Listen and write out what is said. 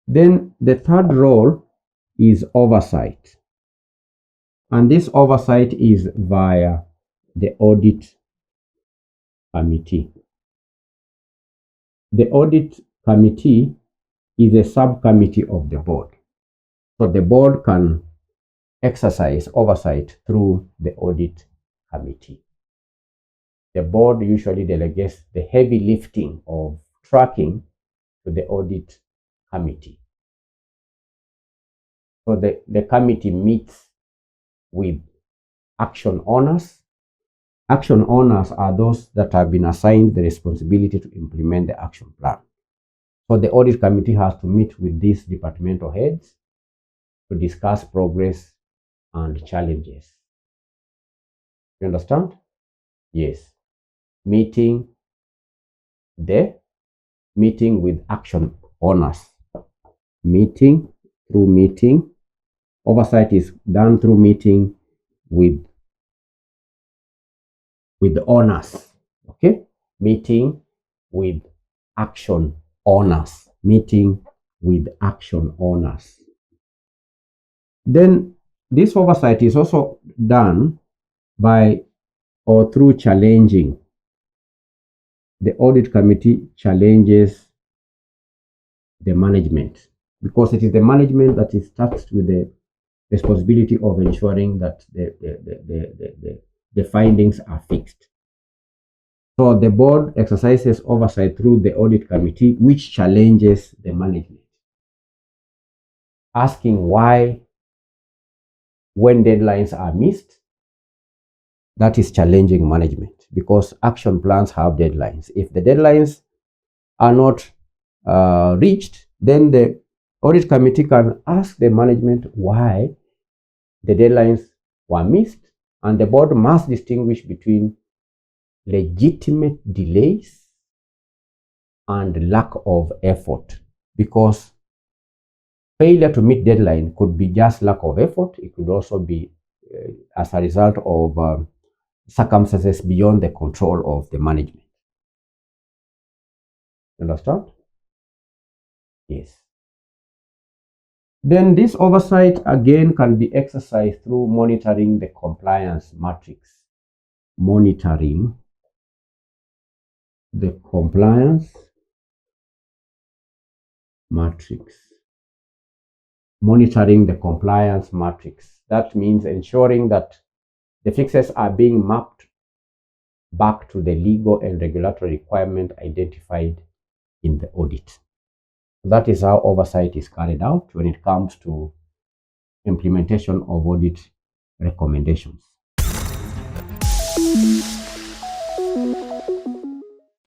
Then the third role is oversight. And this oversight is via the audit committee. The audit committee is a subcommittee of the board. So the board can exercise oversight through the audit committee. The board usually delegates the heavy lifting of tracking to the audit committee. So the committee meets with action owners. Action owners are those that have been assigned the responsibility to implement the action plan. So the audit committee has to meet with these departmental heads to discuss progress and challenges. You understand? Yes. Meeting with action owners. Meeting. Oversight is done through meeting with the owners. Okay? Meeting with action owners. Meeting with action owners. Then this oversight is also done by or through challenging. The audit committee challenges the management, because it is the management that is tasked with the responsibility of ensuring that the findings are fixed. So the board exercises oversight through the audit committee, which challenges the management, asking why, when deadlines are missed. That is challenging management, because action plans have deadlines. If the deadlines are not reached, then the audit committee can ask the management why the deadlines were missed, and the board must distinguish between legitimate delays and lack of effort, because failure to meet deadline could be just lack of effort. It could also be as a result of circumstances beyond the control of the management. Understand? Yes. Then this oversight again can be exercised through monitoring the compliance matrix. Monitoring the compliance matrix. Monitoring the compliance matrix. That means ensuring that the fixes are being mapped back to the legal and regulatory requirement identified in the audit. That is how oversight is carried out when it comes to implementation of audit recommendations.